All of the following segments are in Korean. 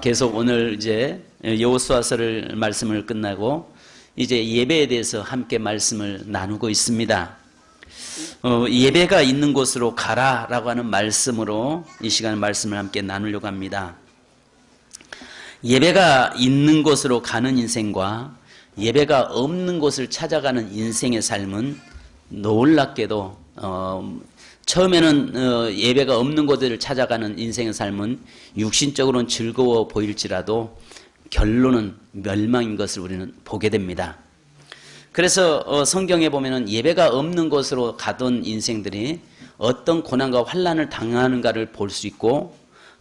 계속 오늘 이제 여호수아서를 말씀을 끝나고 이제 예배에 대해서 함께 말씀을 나누고 있습니다. 예배가 있는 곳으로 가라라고 하는 말씀으로 이 시간 말씀을 함께 나누려고 합니다. 예배가 있는 곳으로 가는 인생과 예배가 없는 곳을 찾아가는 인생의 삶은 놀랍게도 처음에는 예배가 없는 곳을 찾아가는 인생의 삶은 육신적으로는 즐거워 보일지라도 결론은 멸망인 것을 우리는 보게 됩니다. 그래서 성경에 보면은 예배가 없는 곳으로 가던 인생들이 어떤 고난과 환난을 당하는가를 볼 수 있고,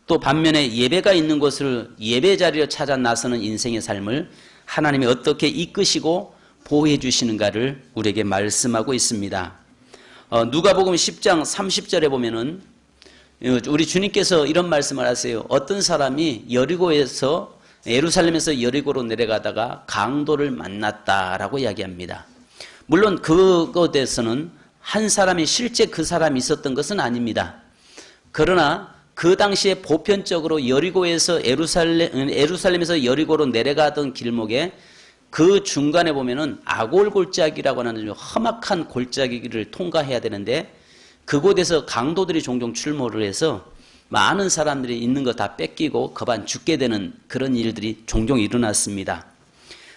또 반면에 예배가 있는 곳을 예배 자리로 찾아 나서는 인생의 삶을 하나님이 어떻게 이끄시고 보호해 주시는가를 우리에게 말씀하고 있습니다. 누가복음 10장 30절에 보면은 우리 주님께서 이런 말씀을 하세요. 어떤 사람이 예루살렘에서 여리고로 내려가다가 강도를 만났다라고 이야기합니다. 물론 그것에서는 한 사람이 실제 그 사람이 있었던 것은 아닙니다. 그러나 그 당시에 보편적으로 여리고에서 예루살렘에서 여리고로 내려가던 길목에 그 중간에 보면은 아골 골짜기라고 하는 험악한 골짜기를 통과해야 되는데, 그곳에서 강도들이 종종 출몰을 해서 많은 사람들이 있는 거 다 뺏기고 거반 죽게 되는 그런 일들이 종종 일어났습니다.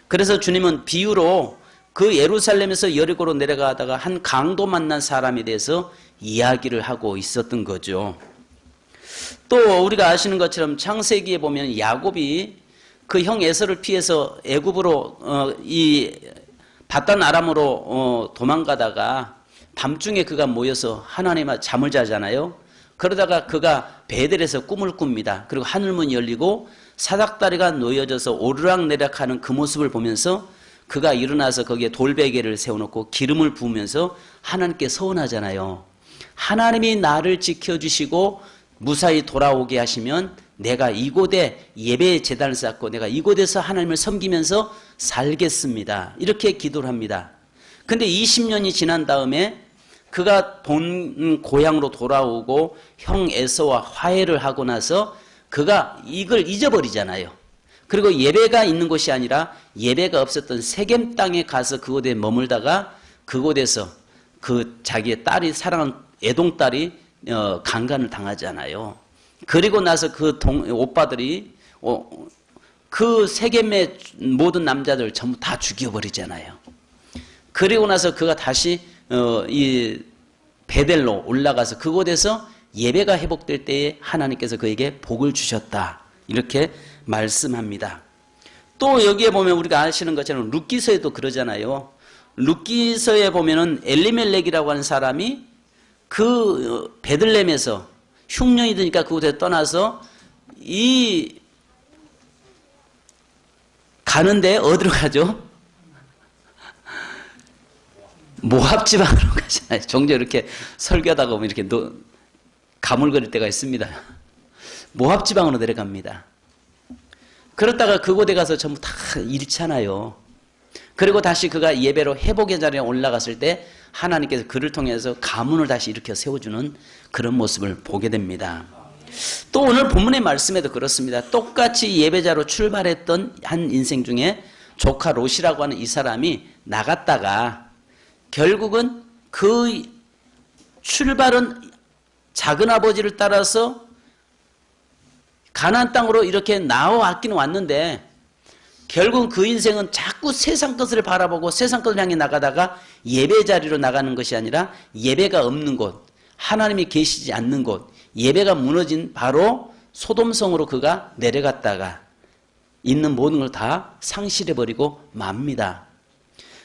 그래서 주님은 비유로 그 예루살렘에서 여리고로 내려가다가 한 강도 만난 사람에 대해서 이야기를 하고 있었던 거죠. 또 우리가 아시는 것처럼 창세기에 보면 야곱이 그 형 에서를 피해서 애굽으로 이 바단 아람으로 도망가다가 밤중에 그가 모여서 하나님과 잠을 자잖아요. 그러다가 그가 베델에서 꿈을 꿉니다. 그리고 하늘문이 열리고 사닥다리가 놓여져서 오르락내락하는 그 모습을 보면서 그가 일어나서 거기에 돌베개를 세워놓고 기름을 부으면서 하나님께 서원하잖아요. 하나님이 나를 지켜주시고 무사히 돌아오게 하시면 내가 이곳에 예배 제단을 쌓고 내가 이곳에서 하나님을 섬기면서 살겠습니다. 이렇게 기도를 합니다. 근데 20년이 지난 다음에 그가 본 고향으로 돌아오고 형 에서와 화해를 하고 나서 그가 이걸 잊어버리잖아요. 그리고 예배가 있는 곳이 아니라 예배가 없었던 세겜 땅에 가서 그곳에 머물다가 그곳에서 그 자기의 딸이 사랑하는 애동 딸이 강간을 당하잖아요. 그리고 나서 그 오빠들이 그 세겜의 모든 남자들 전부 다 죽여버리잖아요. 그리고 나서 그가 다시 이 베델로 올라가서 그곳에서 예배가 회복될 때에 하나님께서 그에게 복을 주셨다. 이렇게 말씀합니다. 또 여기에 보면 우리가 아시는 것처럼 룻기서에도 그러잖아요. 룻기서에 보면은 엘리멜렉이라고 하는 사람이 그 베들레헴에서 흉년이 드니까 그곳에 떠나서 가는데 어디로 가죠? 모압 지방으로 가잖아요. 종종 이렇게 설교하다가 보면 이렇게 가물거릴 때가 있습니다. 모압 지방으로 내려갑니다. 그러다가 그곳에 가서 전부 다 잃잖아요. 그리고 다시 그가 예배로 회복의 자리에 올라갔을 때 하나님께서 그를 통해서 가문을 다시 일으켜 세워주는 그런 모습을 보게 됩니다. 또 오늘 본문의 말씀에도 그렇습니다. 똑같이 예배자로 출발했던 한 인생 중에 조카 롯이라고 하는 이 사람이 나갔다가 결국은 그 출발은 작은아버지를 따라서 가나안 땅으로 이렇게 나와왔기는 왔는데 결국 그 인생은 자꾸 세상 것을 바라보고 세상 것을 향해 나가다가 예배 자리로 나가는 것이 아니라 예배가 없는 곳, 하나님이 계시지 않는 곳, 예배가 무너진 바로 소돔성으로 그가 내려갔다가 있는 모든 걸 다 상실해버리고 맙니다.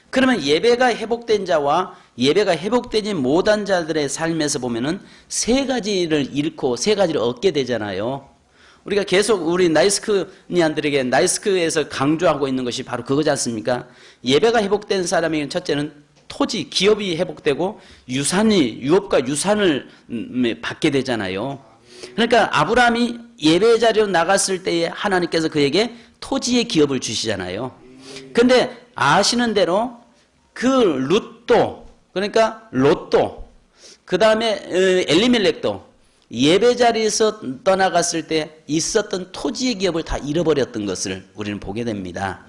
그러면 예배가 회복된 자와 예배가 회복되지 못한 자들의 삶에서 보면은 세 가지를 잃고 세 가지를 얻게 되잖아요. 우리가 계속 우리 나이스크니안들에게 나이스크에서 강조하고 있는 것이 바로 그거지 않습니까? 예배가 회복된 사람에게는 첫째는 토지, 기업이 회복되고 유업과 유산을 받게 되잖아요. 그러니까 아브라함이 예배 자리로 나갔을 때에 하나님께서 그에게 토지의 기업을 주시잖아요. 근데 아시는 대로 그 룻도, 그러니까 롯도, 그 다음에 엘리멜렉도 예배 자리에서 떠나갔을 때 있었던 토지의 기업을 다 잃어버렸던 것을 우리는 보게 됩니다.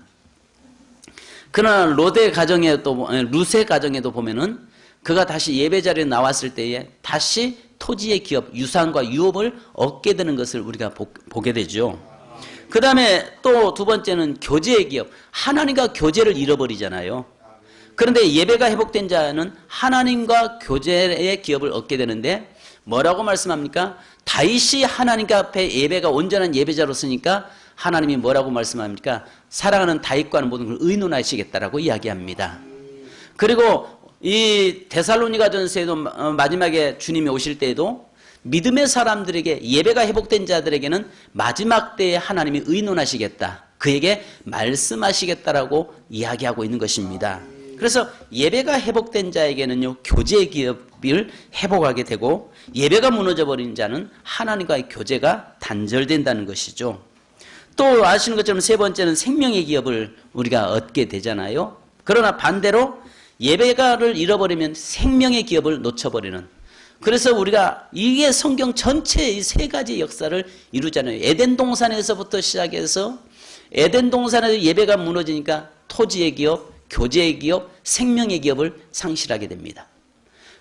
그러나 롯의 가정에도, 룻의 가정에도 보면은 그가 다시 예배 자리에 나왔을 때에 다시 토지의 기업, 유산과 유업을 얻게 되는 것을 우리가 보게 되죠. 그 다음에 또 두 번째는 교제의 기업. 하나님과 교제를 잃어버리잖아요. 그런데 예배가 회복된 자는 하나님과 교제의 기업을 얻게 되는데 뭐라고 말씀합니까? 다윗이 하나님 앞에 예배가 온전한 예배자로서니까 하나님이 뭐라고 말씀합니까? 사랑하는 다윗과 하는 모든 걸 의논하시겠다라고 이야기합니다. 그리고 이 데살로니가전서에도 마지막에 주님이 오실 때에도 믿음의 사람들에게 예배가 회복된 자들에게는 마지막 때에 하나님이 의논하시겠다. 그에게 말씀하시겠다라고 이야기하고 있는 것입니다. 그래서 예배가 회복된 자에게는요, 교제의 기업을 회복하게 되고 예배가 무너져버린 자는 하나님과의 교제가 단절된다는 것이죠. 또 아시는 것처럼 세 번째는 생명의 기업을 우리가 얻게 되잖아요. 그러나 반대로 예배가를 잃어버리면 생명의 기업을 놓쳐버리는, 그래서 우리가 이게 성경 전체의 세 가지 역사를 이루잖아요. 에덴 동산에서부터 시작해서 에덴 동산에서 예배가 무너지니까 토지의 기업, 교제의 기업, 생명의 기업을 상실하게 됩니다.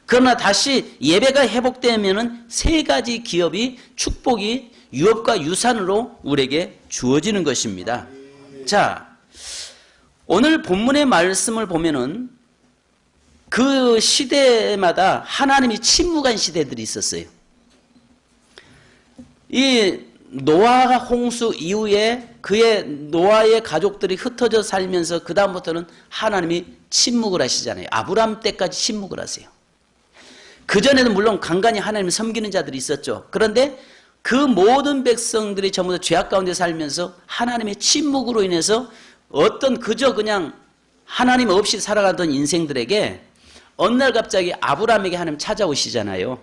그러나 다시 예배가 회복되면은 세 가지 기업이, 축복이 유업과 유산으로 우리에게 주어지는 것입니다. 자, 오늘 본문의 말씀을 보면은 그 시대마다 하나님이 침묵한 시대들이 있었어요. 이 노아 홍수 이후에 그의 노아의 가족들이 흩어져 살면서 그 다음부터는 하나님이 침묵을 하시잖아요. 아브라함 때까지 침묵을 하세요. 그전에는 물론 간간히 하나님을 섬기는 자들이 있었죠. 그런데 그 모든 백성들이 전부 다 죄악 가운데 살면서 하나님의 침묵으로 인해서 어떤 그저 그냥 하나님 없이 살아가던 인생들에게 어느 날 갑자기 아브라함에게 하나님 찾아오시잖아요.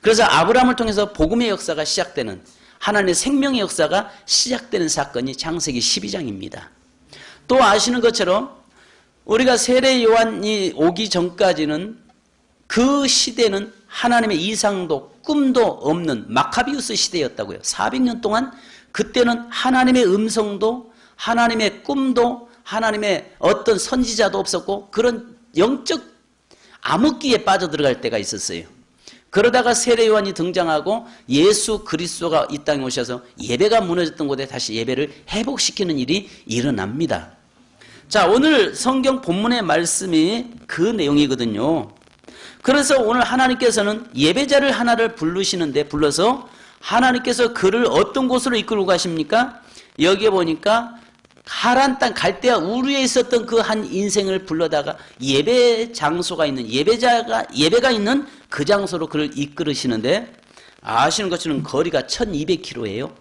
그래서 아브라함을 통해서 복음의 역사가 시작되는, 하나님의 생명의 역사가 시작되는 사건이 창세기 12장입니다. 또 아시는 것처럼 우리가 세례 요한이 오기 전까지는 그 시대는 하나님의 이상도 꿈도 없는 마카비우스 시대였다고요. 400년 동안 그때는 하나님의 음성도 하나님의 꿈도 하나님의 어떤 선지자도 없었고 그런 영적 암흑기에 빠져들어갈 때가 있었어요. 그러다가 세례 요한이 등장하고 예수 그리스도가 이 땅에 오셔서 예배가 무너졌던 곳에 다시 예배를 회복시키는 일이 일어납니다. 자, 오늘 성경 본문의 말씀이 그 내용이거든요. 그래서 오늘 하나님께서는 예배자를 하나를 부르시는데, 불러서 하나님께서 그를 어떤 곳으로 이끌고 가십니까? 여기에 보니까 하란 땅 갈대아 우르에 있었던 그 한 인생을 불러다가 예배 장소가 있는, 예배가 있는 그 장소로 그를 이끌으시는데, 아시는 것처럼 거리가 1200km예요.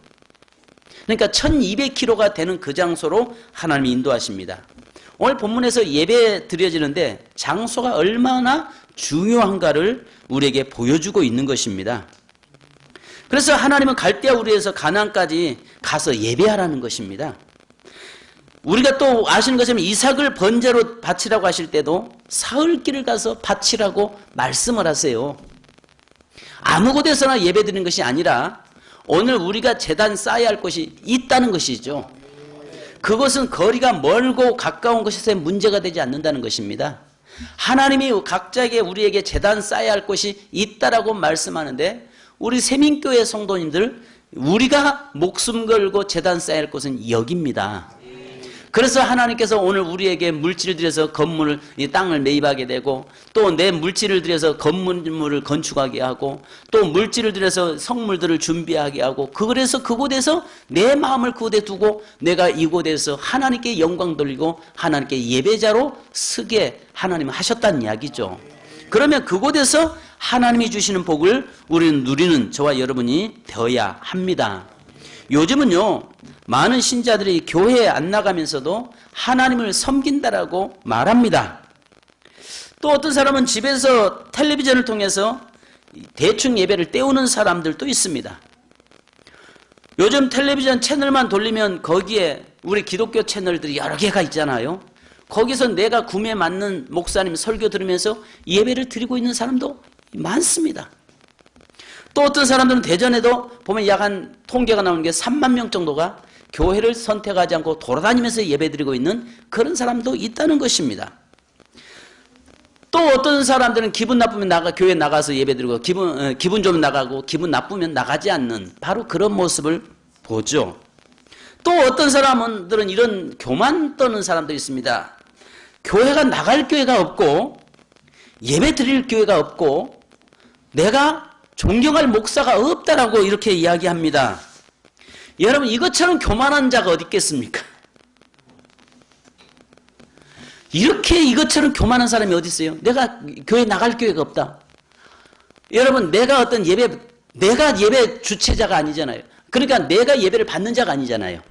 그러니까 1200km가 되는 그 장소로 하나님이 인도하십니다. 오늘 본문에서 예배 드려지는데 장소가 얼마나 중요한가를 우리에게 보여주고 있는 것입니다. 그래서 하나님은 갈대아 우르에서 가나안까지 가서 예배하라는 것입니다. 우리가 또 아시는 것처럼 이삭을 번제로 바치라고 하실 때도 사흘길을 가서 바치라고 말씀을 하세요. 아무 곳에서나 예배 드리는 것이 아니라 오늘 우리가 제단 쌓아야 할 곳이 있다는 것이죠. 그것은 거리가 멀고 가까운 것에서 문제가 되지 않는다는 것입니다. 하나님이 각자에게 우리에게 제단 쌓아야 할 곳이 있다라고 말씀하는데, 우리 세민교회 성도님들, 우리가 목숨 걸고 제단 쌓아야 할 곳은 여기입니다. 그래서 하나님께서 오늘 우리에게 물질을 들여서 건물을, 이 땅을 매입하게 되고, 또 내 물질을 들여서 건물을 건축하게 하고, 또 물질을 들여서 성물들을 준비하게 하고, 그래서 그곳에서 내 마음을 그곳에 두고 내가 이곳에서 하나님께 영광 돌리고 하나님께 예배자로 서게 하나님은 하셨다는 이야기죠. 그러면 그곳에서 하나님이 주시는 복을 우리는 누리는 저와 여러분이 되어야 합니다. 요즘은요, 많은 신자들이 교회에 안 나가면서도 하나님을 섬긴다라고 말합니다. 또 어떤 사람은 집에서 텔레비전을 통해서 대충 예배를 때우는 사람들도 있습니다. 요즘 텔레비전 채널만 돌리면 거기에 우리 기독교 채널들이 여러 개가 있잖아요. 거기서 내가 구매 맞는 목사님 설교 들으면서 예배를 드리고 있는 사람도 많습니다. 또 어떤 사람들은 대전에도 보면 약 한 통계가 나오는 게 3만 명 정도가 교회를 선택하지 않고 돌아다니면서 예배드리고 있는 그런 사람도 있다는 것입니다. 또 어떤 사람들은 기분 나쁘면 교회 나가서 예배드리고 기분 좀 나가고 기분 나쁘면 나가지 않는 바로 그런 모습을 보죠. 또 어떤 사람들은 이런 교만 떠는 사람도 있습니다. 교회가 나갈 교회가 없고 예배 드릴 교회가 없고 내가 존경할 목사가 없다라고 이렇게 이야기합니다. 여러분 이것처럼 교만한 자가 어디 있겠습니까? 이렇게 이것처럼 교만한 사람이 어디 있어요? 내가 교회 나갈 교회가 없다. 여러분 내가 예배 주체자가 아니잖아요. 그러니까 내가 예배를 받는 자가 아니잖아요.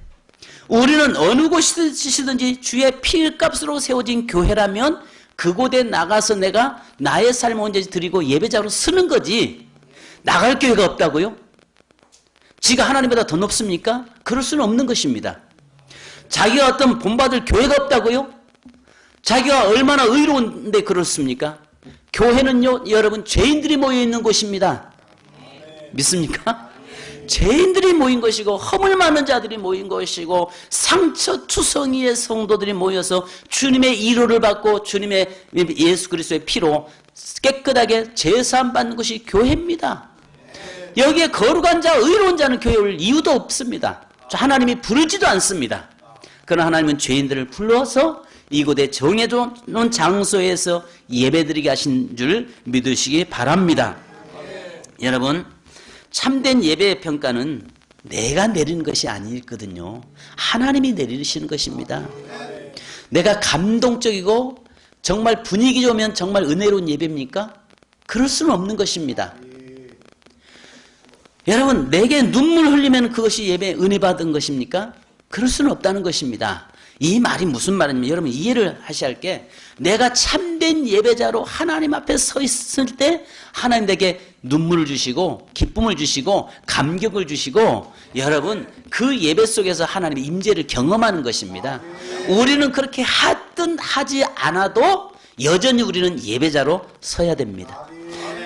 우리는 어느 곳이든지 주의 피값으로 세워진 교회라면 그곳에 나가서 내가 나의 삶을 온전히 드리고 예배자로 쓰는 거지 나갈 교회가 없다고요? 지가 하나님보다 더 높습니까? 그럴 수는 없는 것입니다. 자기가 어떤 본받을 교회가 없다고요? 자기가 얼마나 의로운데 그렇습니까? 교회는요 여러분 죄인들이 모여있는 곳입니다. 믿습니까? 죄인들이 모인 것이고 허물 많은 자들이 모인 것이고 상처투성이의 성도들이 모여서 주님의 위로를 받고 주님의 예수 그리스도의 피로 깨끗하게 제사함 받는 것이 교회입니다. 여기에 거룩한 자 의로운 자는 교회에 올 이유도 없습니다. 하나님이 부르지도 않습니다. 그러나 하나님은 죄인들을 불러서 이곳에 정해놓은 장소에서 예배드리게 하신 줄 믿으시기 바랍니다. 여러분 참된 예배의 평가는 내가 내리는 것이 아니거든요. 하나님이 내리시는 것입니다. 내가 감동적이고 정말 분위기 좋으면 정말 은혜로운 예배입니까? 그럴 수는 없는 것입니다. 여러분 내게 눈물 흘리면 그것이 예배 은혜 받은 것입니까? 그럴 수는 없다는 것입니다. 이 말이 무슨 말이냐면 여러분 이해를 하셔야 할 게 내가 참된 예배자로 하나님 앞에 서 있을 때 하나님 내게 눈물을 주시고 기쁨을 주시고 감격을 주시고 여러분 그 예배 속에서 하나님의 임재를 경험하는 것입니다. 우리는 그렇게 하든 하지 않아도 여전히 우리는 예배자로 서야 됩니다.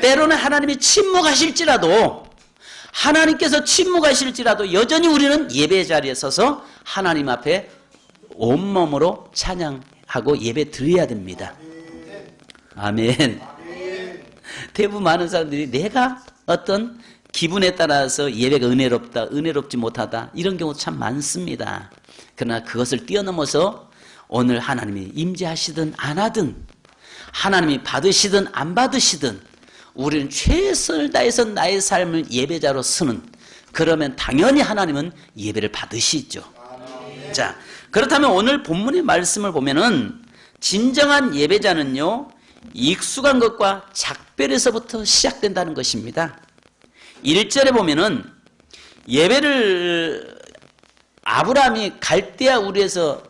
때로는 하나님이 침묵하실지라도 하나님께서 침묵하실지라도 여전히 우리는 예배 자리에 서서 하나님 앞에 온몸으로 찬양하고 예배 드려야 됩니다. 아멘. 대부분 많은 사람들이 내가 어떤 기분에 따라서 예배가 은혜롭다, 은혜롭지 못하다 이런 경우 참 많습니다. 그러나 그것을 뛰어넘어서 오늘 하나님이 임재하시든 안 하든 하나님이 받으시든 안 받으시든 우리는 최선을 다해서 나의 삶을 예배자로 쓰는 그러면 당연히 하나님은 예배를 받으시죠. 자, 그렇다면 오늘 본문의 말씀을 보면은 진정한 예배자는요 익숙한 것과 작별에서부터 시작된다는 것입니다. 1절에 보면은 예배를 아브라함이 갈대아 우르에서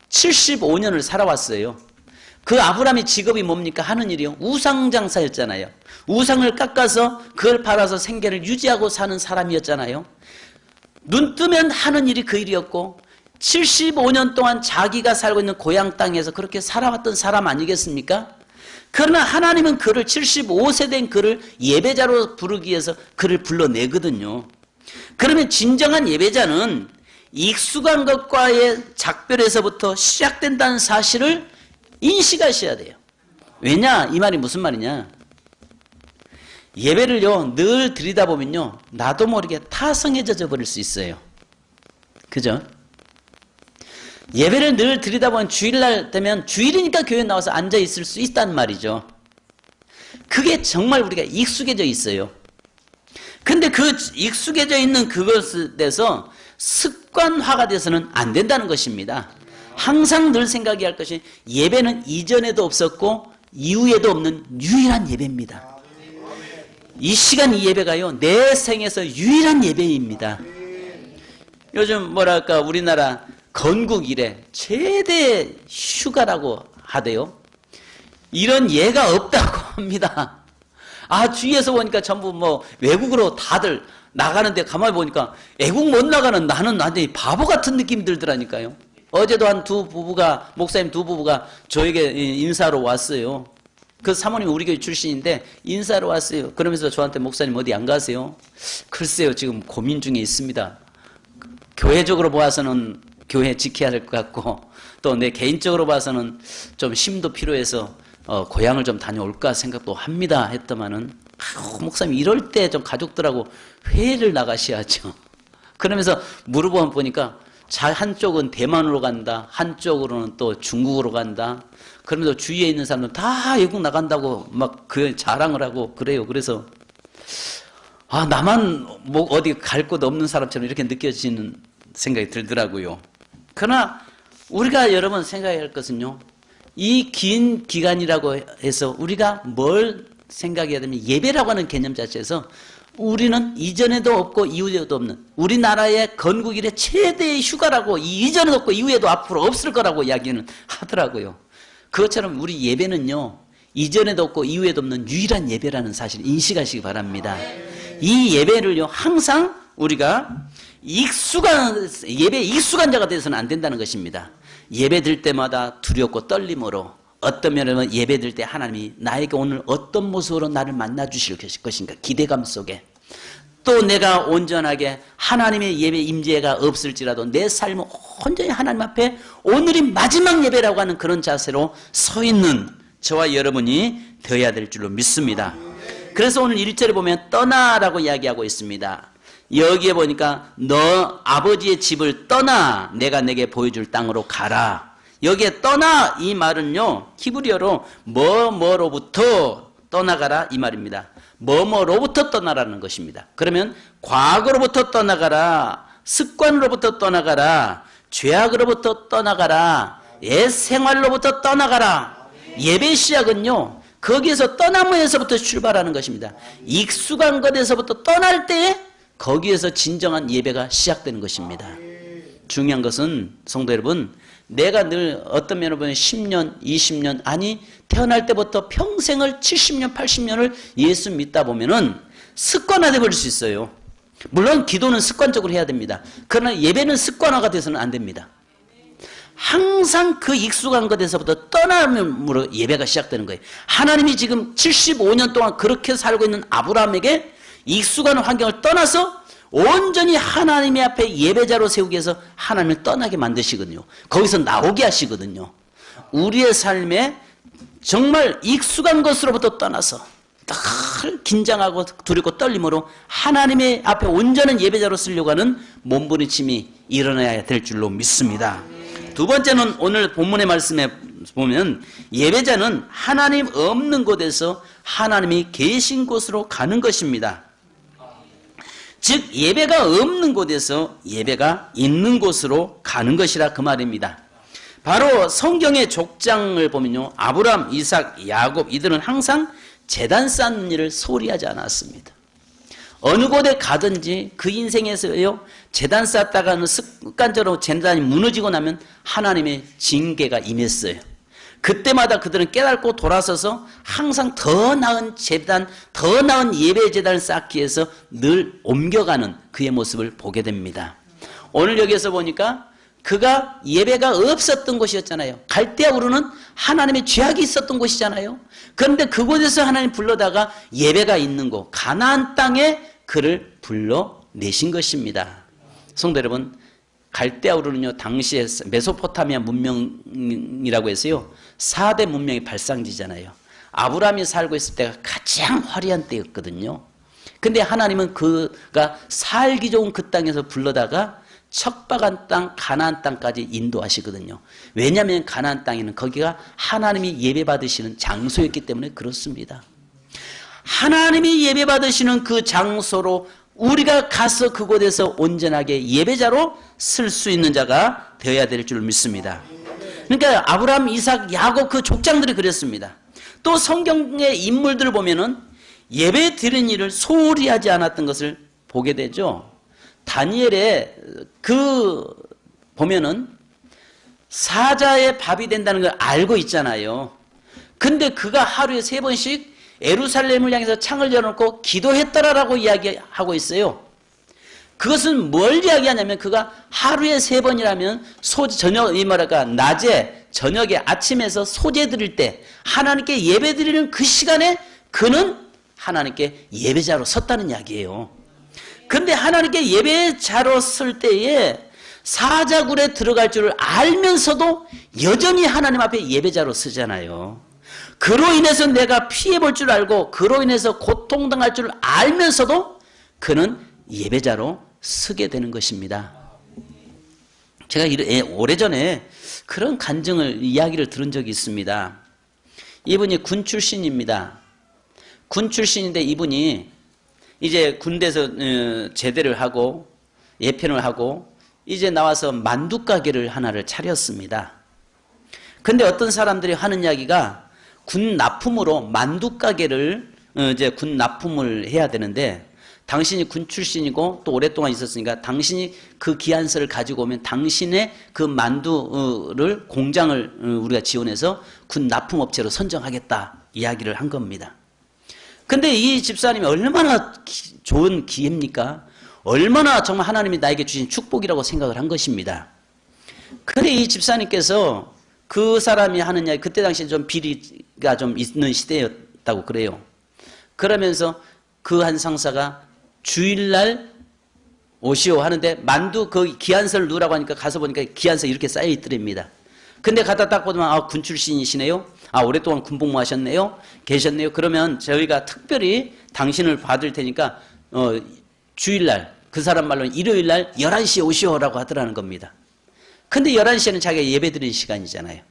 75년을 살아왔어요. 그 아브라함의 직업이 뭡니까? 하는 일이요 우상장사였잖아요. 우상을 깎아서 그걸 팔아서 생계를 유지하고 사는 사람이었잖아요. 눈 뜨면 하는 일이 그 일이었고 75년 동안 자기가 살고 있는 고향 땅에서 그렇게 살아왔던 사람 아니겠습니까? 그러나 하나님은 그를 75세 된 그를 예배자로 부르기 위해서 그를 불러내거든요. 그러면 진정한 예배자는 익숙한 것과의 작별에서부터 시작된다는 사실을 인식하셔야 돼요. 왜냐? 이 말이 무슨 말이냐? 예배를요 늘 드리다 보면요 나도 모르게 타성해져 버릴 수 있어요. 그죠? 예배를 늘 드리다 보면 주일날 되면 주일이니까 교회에 나와서 앉아 있을 수 있단 말이죠. 그게 정말 우리가 익숙해져 있어요. 근데 그 익숙해져 있는 그것에 대해서 습관화가 돼서는 안 된다는 것입니다. 항상 늘 생각해야 할 것이 예배는 이전에도 없었고 이후에도 없는 유일한 예배입니다. 이 시간 이 예배가요 내 생에서 유일한 예배입니다. 요즘 뭐랄까 우리나라 건국 이래 최대 휴가라고 하대요. 이런 예가 없다고 합니다. 아 주위에서 보니까 전부 뭐 외국으로 다들 나가는데 가만히 보니까 외국 못 나가는 나는 완전히 바보 같은 느낌이 들더라니까요. 어제도 한 두 부부가 목사님 두 부부가 저에게 인사로 왔어요. 그 사모님이 우리 교회 출신인데 인사로 왔어요. 그러면서 저한테 목사님 어디 안 가세요? 글쎄요, 지금 고민 중에 있습니다. 교회적으로 보아서는 교회 지켜야 될 것 같고 또 내 개인적으로 봐서는 좀 쉼도 필요해서 고향을 좀 다녀올까 생각도 합니다 했더만은 목사님 이럴 때 좀 가족들하고 회의를 나가셔야죠. 그러면서 물어보면 보니까 한쪽은 대만으로 간다, 한쪽으로는 또 중국으로 간다. 그러면서 주위에 있는 사람들 다 외국 나간다고 막 그 자랑을 하고 그래요. 그래서 나만 뭐 어디 갈 곳 없는 사람처럼 이렇게 느껴지는 생각이 들더라고요. 그러나 우리가 여러분 생각해야 할 것은요, 이 긴 기간이라고 해서 우리가 뭘 생각해야 되면 예배라고 하는 개념 자체에서 우리는 이전에도 없고 이후에도 없는 우리나라의 건국 이래 최대의 휴가라고 이전에도 없고 이후에도 앞으로 없을 거라고 이야기는 하더라고요. 그것처럼 우리 예배는요, 이전에도 없고 이후에도 없는 유일한 예배라는 사실을 인식하시기 바랍니다. 이 예배를요, 항상 우리가 예배에 익숙한 자가 되어서는 안 된다는 것입니다. 예배 드릴 때마다 두렵고 떨림으로, 어떤 면에는 예배 드릴 때 하나님이 나에게 오늘 어떤 모습으로 나를 만나 주실 것인가 기대감 속에, 또 내가 온전하게 하나님의 예배 임재가 없을지라도 내 삶은 온전히 하나님 앞에 오늘이 마지막 예배라고 하는 그런 자세로 서 있는 저와 여러분이 되어야 될 줄로 믿습니다. 그래서 오늘 1절에 보면 떠나라고 이야기하고 있습니다. 여기에 보니까 너 아버지의 집을 떠나 내가 내게 보여줄 땅으로 가라. 여기에 떠나 이 말은요, 히브리어로 뭐뭐로부터 떠나가라 이 말입니다. 뭐뭐로부터 떠나라는 것입니다. 그러면 과거로부터 떠나가라, 습관으로부터 떠나가라, 죄악으로부터 떠나가라, 옛 생활로부터 떠나가라. 예배 시작은요, 거기에서 떠남에서부터 출발하는 것입니다. 익숙한 것에서부터 떠날 때 거기에서 진정한 예배가 시작되는 것입니다. 중요한 것은 성도 여러분, 내가 늘 어떤 면으로 보면 10년, 20년, 아니 태어날 때부터 평생을 70년, 80년을 예수 믿다 보면은 습관화돼 버릴 수 있어요. 물론 기도는 습관적으로 해야 됩니다. 그러나 예배는 습관화가 돼서는 안 됩니다. 항상 그 익숙한 것에서부터 떠남으로 예배가 시작되는 거예요. 하나님이 지금 75년 동안 그렇게 살고 있는 아브라함에게 익숙한 환경을 떠나서 온전히 하나님의 앞에 예배자로 세우기 위해서 하나님을 떠나게 만드시거든요. 거기서 나오게 하시거든요. 우리의 삶에 정말 익숙한 것으로부터 떠나서 늘 긴장하고 두렵고 떨림으로 하나님의 앞에 온전한 예배자로 쓰려고 하는 몸부림침이 일어나야 될 줄로 믿습니다. 두 번째는 오늘 본문의 말씀에 보면 예배자는 하나님 없는 곳에서 하나님이 계신 곳으로 가는 것입니다. 즉 예배가 없는 곳에서 예배가 있는 곳으로 가는 것이라 그 말입니다. 바로 성경의 족장을 보면요, 아브라함, 이삭, 야곱 이들은 항상 제단 쌓는 일을 소홀히 하지 않았습니다. 어느 곳에 가든지 그 인생에서요, 제단 쌓다가는 습관적으로 제단이 무너지고 나면 하나님의 징계가 임했어요. 그때마다 그들은 깨닫고 돌아서서 항상 더 나은 제단, 더 나은 예배 제단을 쌓기 위해서 늘 옮겨가는 그의 모습을 보게 됩니다. 오늘 여기에서 보니까 그가 예배가 없었던 곳이었잖아요. 갈대아 우르는 하나님의 죄악이 있었던 곳이잖아요. 그런데 그곳에서 하나님 불러다가 예배가 있는 곳, 가나안 땅에 그를 불러내신 것입니다. 성도 여러분, 갈대아 우르는요, 당시에 메소포타미아 문명이라고 해서요, 4대 문명의 발상지잖아요. 아브라함이 살고 있을 때가 가장 화려한 때였거든요. 근데 하나님은 그가 살기 좋은 그 땅에서 불러다가 척박한 땅, 가나안 땅까지 인도하시거든요. 왜냐하면 가나안 땅에는 거기가 하나님이 예배받으시는 장소였기 때문에 그렇습니다. 하나님이 예배받으시는 그 장소로 우리가 가서 그곳에서 온전하게 예배자로 쓸 수 있는 자가 되어야 될 줄 믿습니다. 그러니까 아브라함, 이삭, 야곱 그 족장들이 그랬습니다. 또 성경의 인물들을 보면은 예배 드리는 일을 소홀히 하지 않았던 것을 보게 되죠. 다니엘의 보면은 사자의 밥이 된다는 걸 알고 있잖아요. 근데 그가 하루에 3번씩 예루살렘을 향해서 창을 열어놓고 기도했더라라고 이야기하고 있어요. 그것은 뭘 이야기하냐면 그가 하루에 3번이라면 낮에 저녁에 아침에서 소재 드릴 때 하나님께 예배 드리는 그 시간에 그는 하나님께 예배자로 섰다는 이야기예요. 근데 하나님께 예배자로 설 때에 사자굴에 들어갈 줄을 알면서도 여전히 하나님 앞에 예배자로 서잖아요. 그로 인해서 내가 피해볼 줄 알고 그로 인해서 고통당할 줄 알면서도 그는 예배자로 서게 되는 것입니다. 제가 오래전에 그런 간증을 이야기를 들은 적이 있습니다. 이분이 군 출신입니다. 군 출신인데 이분이 이제 군대에서 제대를 하고 예편을 하고 이제 나와서 만두 가게를 하나를 차렸습니다. 근데 어떤 사람들이 하는 이야기가 군 납품으로 만두 가게를 이제 군 납품을 해야 되는데 당신이 군 출신이고 또 오랫동안 있었으니까 당신이 그 기한서를 가지고 오면 당신의 그 만두를 공장을 우리가 지원해서 군 납품업체로 선정하겠다 이야기를 한 겁니다. 근데 이 집사님이 얼마나 좋은 기회입니까? 얼마나 정말 하나님이 나에게 주신 축복이라고 생각을 한 것입니다. 근데 이 집사님께서 그 사람이 하는 이야기, 그때 당시에 좀 비리가 좀 있는 시대였다고 그래요. 그러면서 그 한 상사가 주일날 오시오 하는데 만두 그 기한서를 누라고 하니까 가서 보니까 기한서 이렇게 쌓여 있더랍니다. 근데 갖다 딱 보면 군 출신이시네요. 오랫동안 군복무 하셨네요. 계셨네요. 그러면 저희가 특별히 당신을 받을 테니까 주일날 그 사람 말로는 일요일날 11시에 오시오라고 하더라는 겁니다. 근데 11시에는 자기가 예배드리는 시간이잖아요.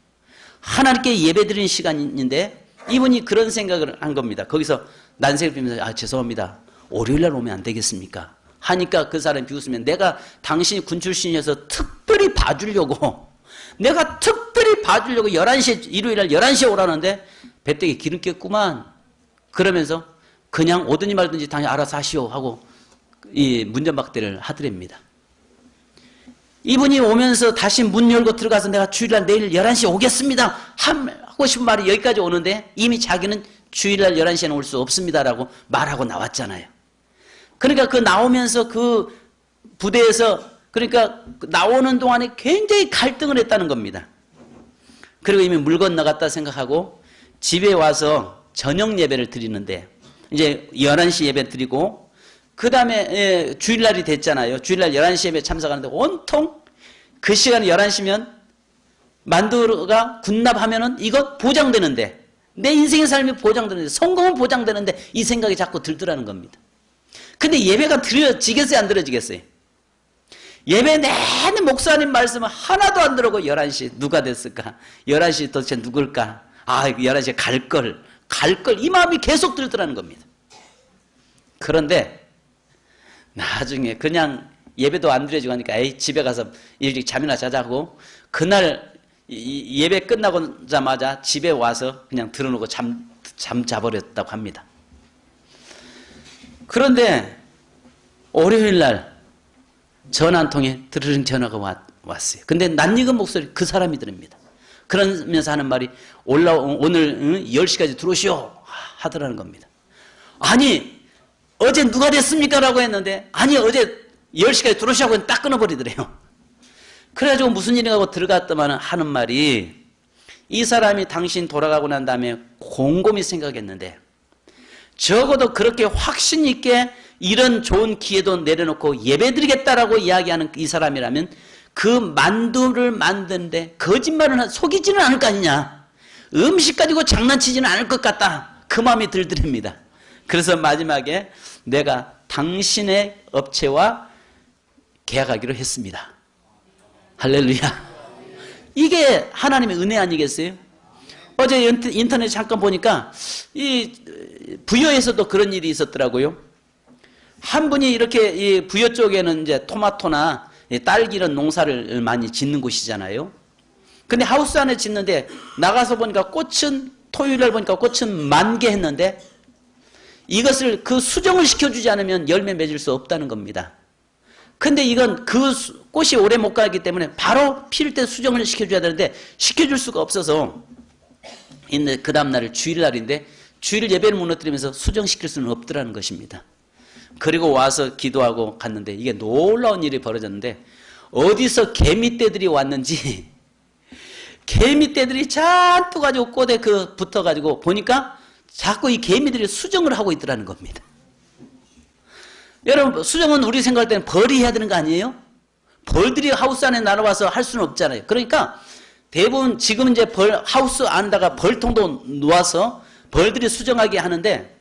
하나님께 예배드리는 시간인데 이분이 그런 생각을 한 겁니다. 거기서 난색을 피면서 죄송합니다. 월요일날 오면 안 되겠습니까? 하니까 그 사람이 비웃으면 내가 당신이 군 출신이어서 특별히 봐주려고 11시에 일요일날 11시에 오라는데 배때기 기름 꼈구만. 그러면서 그냥 오든지 말든지 당연히 알아서 하시오 하고 이 문전박대를 하더랍니다. 이분이 오면서 다시 문 열고 들어가서 내가 주일날 내일 11시에 오겠습니다 하고 싶은 말이 여기까지 오는데 이미 자기는 주일날 11시에는 올 수 없습니다라고 말하고 나왔잖아요. 그러니까 그 나오면서 그 부대에서 그러니까 나오는 동안에 굉장히 갈등을 했다는 겁니다. 그리고 이미 물 건너갔다 생각하고 집에 와서 저녁 예배를 드리는데 이제 11시 예배 드리고 그 다음에 주일날이 됐잖아요. 주일날 11시 예배 참석하는데 온통 그 시간 11시면 만두가 군납하면은 이거 보장되는데 내 인생의 삶이 보장되는데 성공은 보장되는데 이 생각이 자꾸 들더라는 겁니다. 근데 예배가 드려지겠어요? 안 드려지겠어요? 예배 내내 목사님 말씀은 하나도 안 들어오고 11시 누가 됐을까? 11시 도대체 누굴까? 11시에 갈걸 이 마음이 계속 들더라는 겁니다. 그런데 나중에 그냥 예배도 안 드려지고 하니까 집에 가서 일찍 잠이나 자자고 그날 예배 끝나고자마자 집에 와서 그냥 들어놓고 잠 자버렸다고 합니다. 그런데 월요일날 전화 한 통에 드르릉 전화가 왔어요. 근데 낯익은 목소리 그 사람이 들립니다. 그러면서 하는 말이 오늘 10시까지 들어오시오 하더라는 겁니다. 아니 어제 누가 됐습니까? 라고 했는데 아니 어제 10시까지 들어오시라고 딱 끊어버리더래요. 그래가지고 무슨 일이라고 들어갔더만 하는 말이 이 사람이 당신 돌아가고 난 다음에 곰곰이 생각했는데 적어도 그렇게 확신 있게 이런 좋은 기회도 내려놓고 예배드리겠다라고 이야기하는 이 사람이라면 그 만두를 만드는데 거짓말을 속이지는 않을 거 아니냐. 음식 가지고 장난치지는 않을 것 같다. 그 마음이 들더랍니다. 그래서 마지막에 내가 당신의 업체와 계약하기로 했습니다. 할렐루야. 이게 하나님의 은혜 아니겠어요? 어제 인터넷 잠깐 보니까 이 부여에서도 그런 일이 있었더라고요. 한 분이 이렇게 이 부여 쪽에는 이제 토마토나 딸기 이런 농사를 많이 짓는 곳이잖아요. 근데 하우스 안에 짓는데 나가서 보니까 꽃은 토요일날 보니까 꽃은 만개했는데 이것을 그 수정을 시켜주지 않으면 열매 맺을 수 없다는 겁니다. 근데 이건 그 꽃이 오래 못 가기 때문에 바로 필 때 수정을 시켜줘야 되는데 시켜줄 수가 없어서 그 다음날을 주일날인데 주일 예배를 무너뜨리면서 수정시킬 수는 없더라는 것입니다. 그리고 와서 기도하고 갔는데 이게 놀라운 일이 벌어졌는데 어디서 개미떼들이 왔는지 개미떼들이 잔뜩 가지고 꽃에 붙어가지고 보니까 자꾸 이 개미들이 수정을 하고 있더라는 겁니다. 여러분, 수정은 우리 생각할 때는 벌이 해야 되는 거 아니에요? 벌들이 하우스 안에 날아와서 할 수는 없잖아요. 그러니까 대부분 지금 이제 하우스 안에다가 벌통도 놓아서 벌들이 수정하게 하는데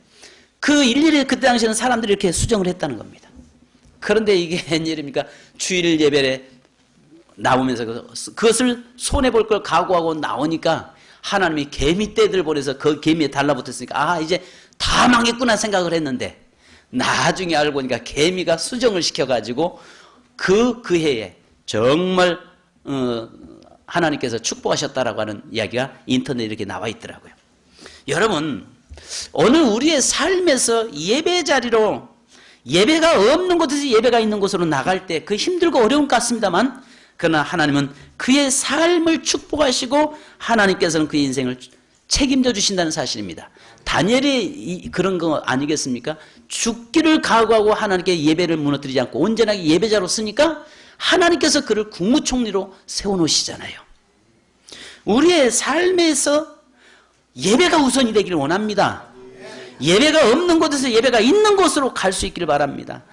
그 일일이 그때 당시에는 사람들이 이렇게 수정을 했다는 겁니다. 그런데 이게 웬일입니까? 주일 예배에 나오면서 그것을 손해볼 걸 각오하고 나오니까 하나님이 개미떼들 보내서 그 개미에 달라붙었으니까 아, 이제 다 망했구나 생각을 했는데 나중에 알고 보니까 개미가 수정을 시켜가지고 그 해에 정말 하나님께서 축복하셨다라고 하는 이야기가 인터넷에 이렇게 나와 있더라고요. 여러분, 오늘 우리의 삶에서 예배 자리로 예배가 없는 곳에서 예배가 있는 곳으로 나갈 때 그 힘들고 어려운 것 같습니다만 그러나 하나님은 그의 삶을 축복하시고 하나님께서는 그의 인생을 책임져 주신다는 사실입니다. 다니엘이 그런 거 아니겠습니까? 죽기를 각오하고 하나님께 예배를 무너뜨리지 않고 온전하게 예배자로 쓰니까 하나님께서 그를 국무총리로 세워놓으시잖아요. 우리의 삶에서 예배가 우선이 되기를 원합니다. 예배가 없는 곳에서 예배가 있는 곳으로 갈 수 있기를 바랍니다.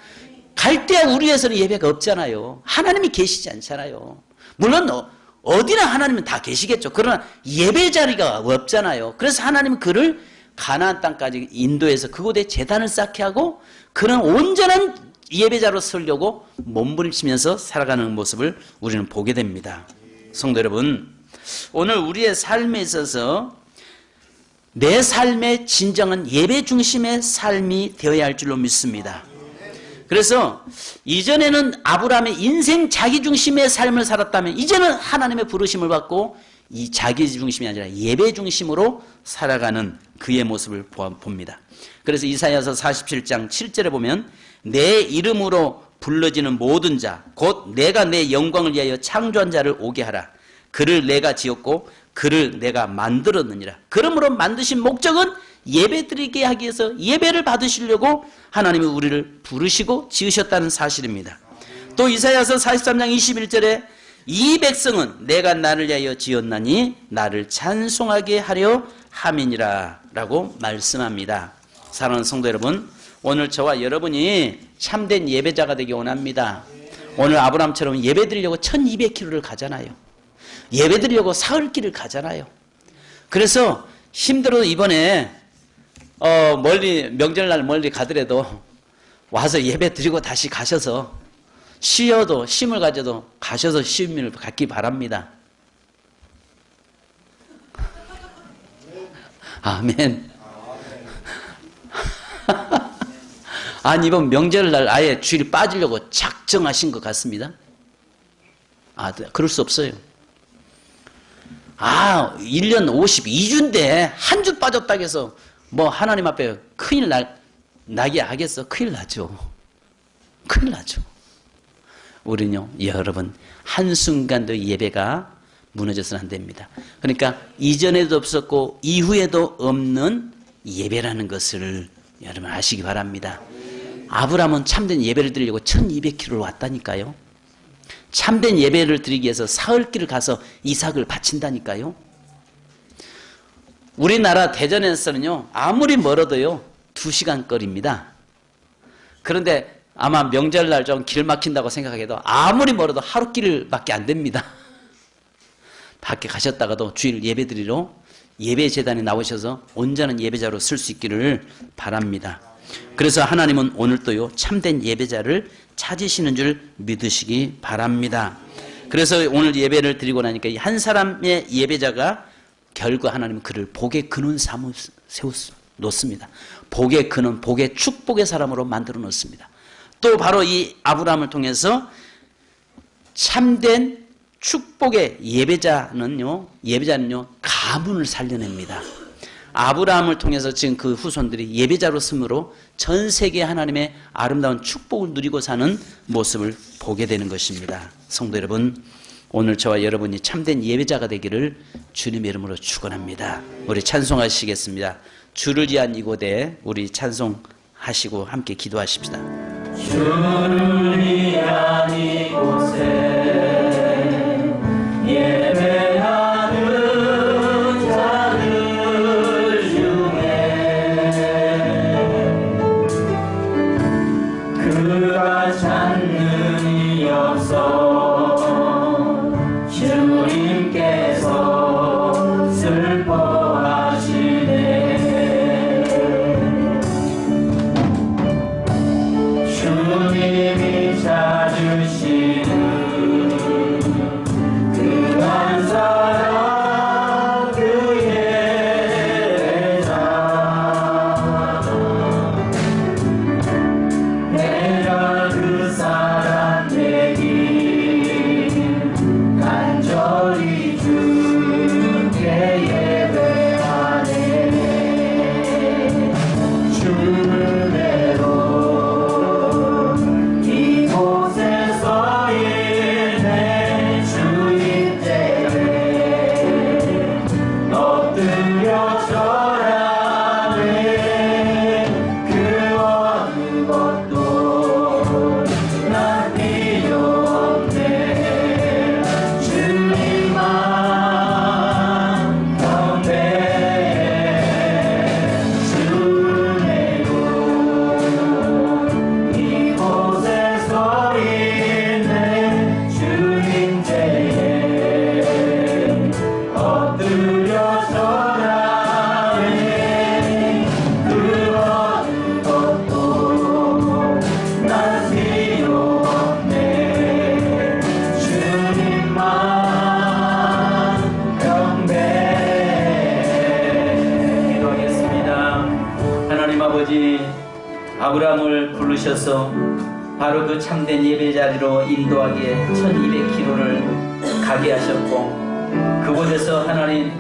갈대아 우리에서는 예배가 없잖아요. 하나님이 계시지 않잖아요. 물론 어디나 하나님은 다 계시겠죠. 그러나 예배 자리가 없잖아요. 그래서 하나님은 그를 가나안 땅까지 인도해서 그곳에 제단을 쌓게 하고 그런 온전한 예배자로 서려고 몸부림치면서 살아가는 모습을 우리는 보게 됩니다. 성도 여러분, 오늘 우리의 삶에 있어서 내 삶의 진정한 예배 중심의 삶이 되어야 할 줄로 믿습니다. 그래서 이전에는 아브라함의 인생 자기 중심의 삶을 살았다면 이제는 하나님의 부르심을 받고 이 자기 중심이 아니라 예배 중심으로 살아가는 그의 모습을 봅니다. 그래서 이사야서 47장 7절에 보면 내 이름으로 불러지는 모든 자 곧 내가 내 영광을 위하여 창조한 자를 오게 하라. 그를 내가 지었고 그를 내가 만들었느니라. 그러므로 만드신 목적은 예배드리게 하기 위해서 예배를 받으시려고 하나님이 우리를 부르시고 지으셨다는 사실입니다. 또 이사야서 43장 21절에 이 백성은 내가 나를 위하여 지었나니 나를 찬송하게 하려 함이니라 라고 말씀합니다. 사랑하는 성도 여러분, 오늘 저와 여러분이 참된 예배자가 되기 원합니다. 오늘 아브라함처럼 예배드리려고 1200km를 가잖아요. 예배드리려고 사흘 길을 가잖아요. 그래서 힘들어도 이번에 멀리 명절날 멀리 가더라도 와서 예배드리고 다시 가셔서 쉬어도 쉼을 가져도 가셔서 쉼을 갖기 바랍니다. 아멘. 아니 이번 명절날 아예 주일 빠지려고 작정하신 것 같습니다. 그럴 수 없어요. 1년 52주인데 한 주 빠졌다고 해서 뭐 하나님 앞에 큰일 나게 하겠어? 큰일 나죠. 큰일 나죠. 우리는요, 여러분, 한순간도 예배가 무너져서는 안 됩니다. 그러니까 이전에도 없었고 이후에도 없는 예배라는 것을 여러분 아시기 바랍니다. 아브라함은 참된 예배를 드리려고 1200km를 왔다니까요. 참된 예배를 드리기 위해서 사흘길을 가서 이삭을 바친다니까요. 우리나라 대전에서는요, 아무리 멀어도요 2시간 거리입니다. 그런데 아마 명절날 좀 길 막힌다고 생각해도 아무리 멀어도 하루 길밖에 안 됩니다. 밖에 가셨다가도 주일 예배 드리러 예배 재단에 나오셔서 온전한 예배자로 쓸 수 있기를 바랍니다. 그래서 하나님은 오늘도요 참된 예배자를 찾으시는 줄 믿으시기 바랍니다. 그래서 오늘 예배를 드리고 나니까 한 사람의 예배자가 결국 하나님은 그를 복의 근원 삼아 놓습니다. 복의 근원, 복의 축복의 사람으로 만들어 놓습니다. 또 바로 이 아브라함을 통해서 참된 축복의 예배자는요 가문을 살려냅니다. 아브라함을 통해서 지금 그 후손들이 예배자로 쓰므로 전 세계 하나님의 아름다운 축복을 누리고 사는 모습을 보게 되는 것입니다. 성도 여러분, 오늘 저와 여러분이 참된 예배자가 되기를 주님의 이름으로 축원합니다. 우리 찬송하시겠습니다. 주를 위한 이곳에 우리 찬송하시고 함께 기도하십시다. 주를 위한 이곳에 예배하는 아버지, 아브라함을 부르셔서 바로 그 참된 예배 자리로 인도하기에 1200km를 가게 하셨고, 그곳에서 하나님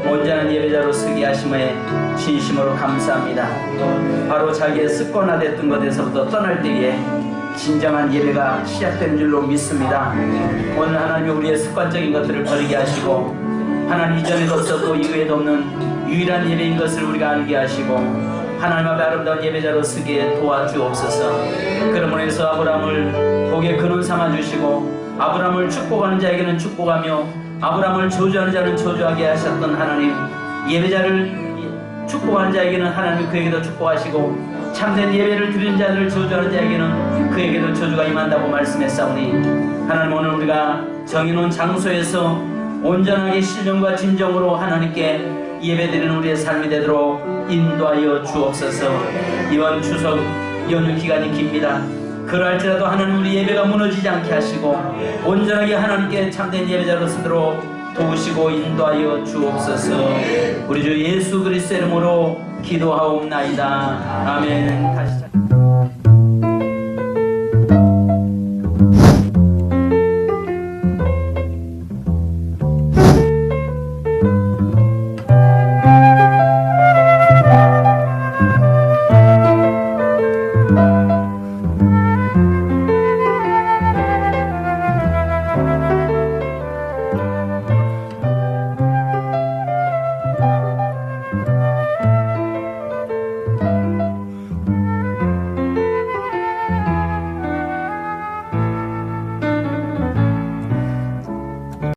온전한 예배자로 서게 하심에 진심으로 감사합니다. 바로 자기의 습관화됐던 것에서부터 떠날 때에 진정한 예배가 시작된 줄로 믿습니다. 오늘 하나님이 우리의 습관적인 것들을 버리게 하시고, 하나님 이전에도 없었고 이후에도 없는 유일한 예배인 것을 우리가 알게 하시고, 하나님 앞에 아름다운 예배자로 서게 도와주옵소서. 그러므로 해서 아브라함을 복의 근원 삼아주시고, 아브라함을 축복하는 자에게는 축복하며 아브라함을 저주하는 자는 저주하게 하셨던 하나님, 예배자를 축복하는 자에게는 하나님이 그에게도 축복하시고, 참된 예배를 드리는 자들을 저주하는 자에게는 그에게도 저주가 임한다고 말씀했사오니, 하나님 오늘 우리가 정해놓은 장소에서 온전하게 신령과 진정으로 하나님께 예배드리는 우리의 삶이 되도록 인도하여 주옵소서. 이번 추석 연휴 기간이 깁니다. 그럴지라도 하나님 우리 예배가 무너지지 않게 하시고 온전하게 하나님께 참된 예배자로 서도록 도우시고 인도하여 주옵소서. 우리 주 예수 그리스도의 이름으로 기도하옵나이다. 아멘. 다시